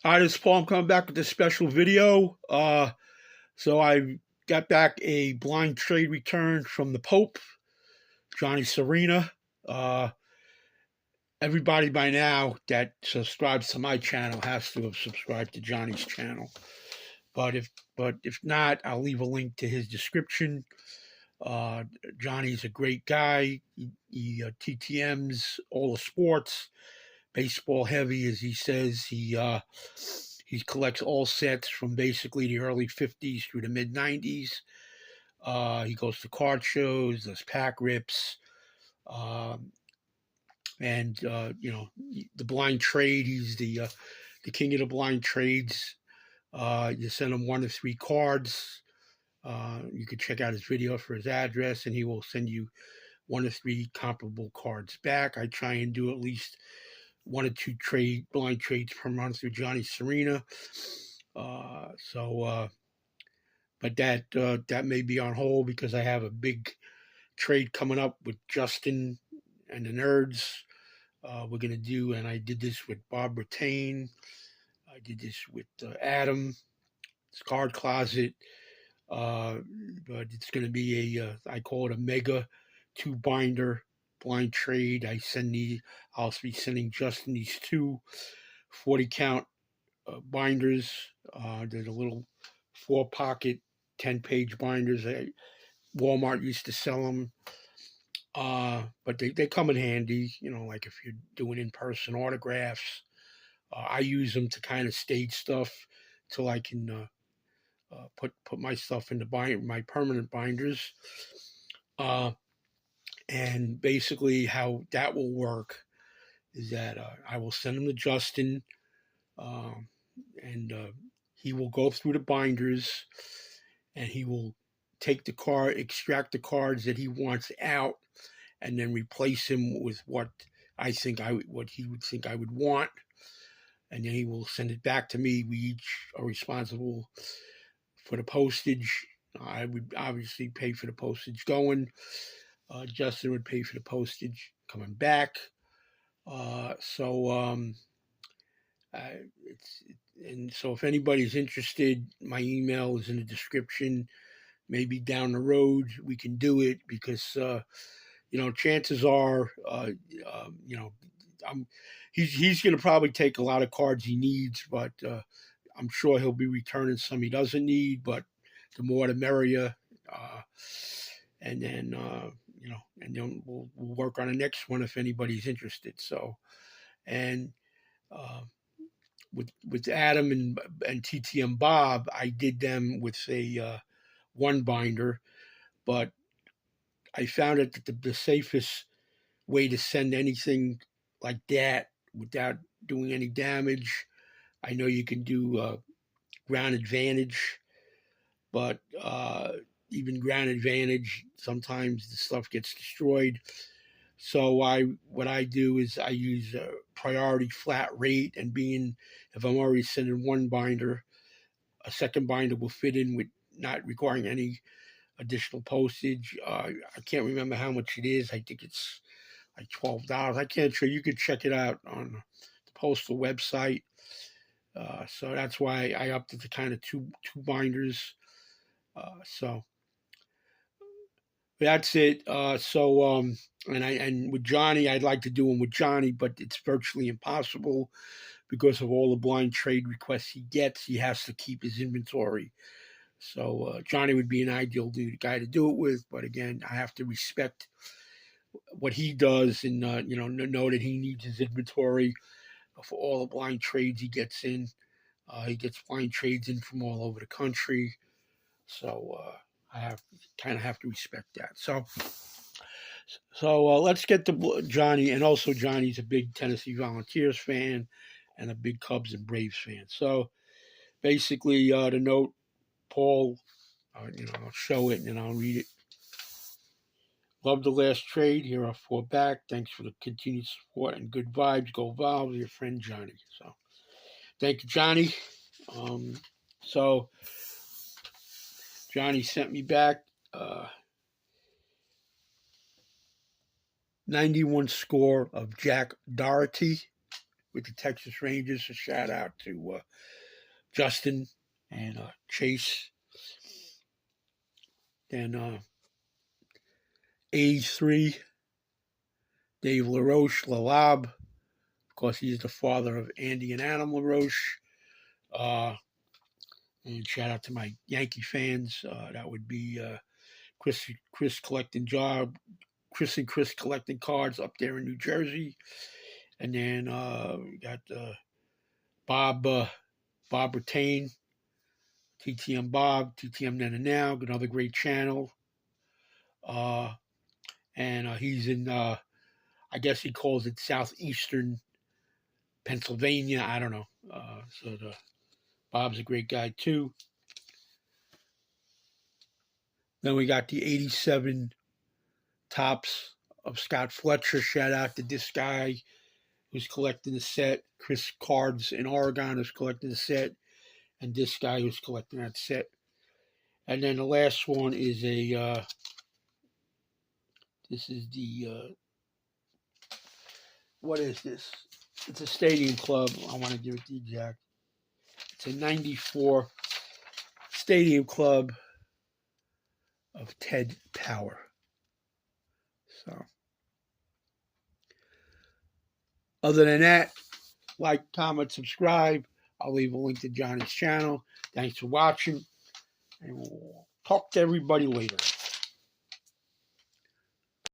Hi, this is Paul. I'm coming back with this special video. So I got back a blind trade return from the Pope, Johnny Serena. Uh, Everybody by now that subscribes to my channel has to have subscribed to Johnny's channel. But if not, I'll leave a link to his description. Johnny's a great guy. He TTMs all the sports, baseball heavy, as he says. He collects all sets from basically the early 50s through the mid 90s. He goes to card shows, does pack rips, and the blind trade. He's the king of the blind trades. You send him 1 to 3 cards. You can check out his video for his address, and he will send you 1 to 3 comparable cards back. I try and do at least 1 or 2 blind trades per month through Johnny Serena. But that may be on hold because I have a big trade coming up with Justin and the Nerds. We're gonna do, and I did this with Bob Brattain. I did this with Adam. It's Card Closet. But it's gonna be I call it a mega 2-binder blind trade. I'll be sending Justin these 2 40 count binders. There's a little 4-pocket 10-page binders. Walmart used to sell them, but they come in handy. Like if you're doing in-person autographs. I use them to kind of stage stuff till I can put my stuff into my permanent binders. And basically how that will work is that I will send them to Justin, and he will go through the binders, and he will extract the cards that he wants out, and then replace him with what he would think I would want, and then he will send it back to me. We each are responsible for the postage. I would obviously pay for the postage going. Justin would pay for the postage coming back. So if anybody's interested, my email is in the description. Maybe down the road we can do it because chances are, he's going to probably take a lot of cards he needs, but I'm sure he'll be returning some he doesn't need. But the more the merrier. And then we'll work on the next one if anybody's interested. So, and with Adam and TTM Bob, I did them with a 1-binder, but I found it that the safest way to send anything like that without doing any damage. I know you can do ground advantage, but even ground advantage, sometimes the stuff gets destroyed. So what I do is I use a priority flat rate, and if I'm already sending 1 binder, a 2nd binder will fit in with not requiring any additional postage. I can't remember how much it is. I think it's like $12. I can't show you. Could check it out on the postal website. So that's why I upped it to kind of two binders. So that's it. And with Johnny, I'd like to do them with Johnny, but it's virtually impossible because of all the blind trade requests he gets. He has to keep his inventory. So Johnny would be an ideal guy to do it with, but again, I have to respect what he does and know that he needs his inventory for all the blind trades he gets in. He gets blind trades in from all over the country, so I have to respect that. So let's get to Johnny, and also Johnny's a big Tennessee Volunteers fan and a big Cubs and Braves fan. So basically, the note, Paul, I'll show it and then I'll read it. Love the last trade. Here are 4 back. Thanks for the continued support and good vibes. Go Vols, your friend Johnny. So thank you, Johnny. So Johnny sent me back 91 score of Jack Doherty. with the Texas Rangers. A shout out to Justin and Chase. Then age 3, Dave LaRoche, Lalab. Of course, he's the father of Andy and Adam LaRoche. And shout out to my Yankee fans. That would be Chris collecting job. Chris and Chris collecting cards up there in New Jersey. And then we got Bob Retain, TTM Bob, TTM Then and Now, another great channel. And he's in, I guess he calls it southeastern Pennsylvania. I don't know. Bob's a great guy too. Then we got the 87 tops of Scott Fletcher. Shout out to this guy who's collecting the set. Chris Cards in Oregon is collecting the set. And this guy who's collecting that set. And then the last one is this is the, what is this? It's a Stadium Club. I want to give it the exact. It's a 94 Stadium Club of Ted Power. So, other than that, like, comment, subscribe. I'll leave a link to Johnny's channel. Thanks for watching, and we'll talk to everybody later.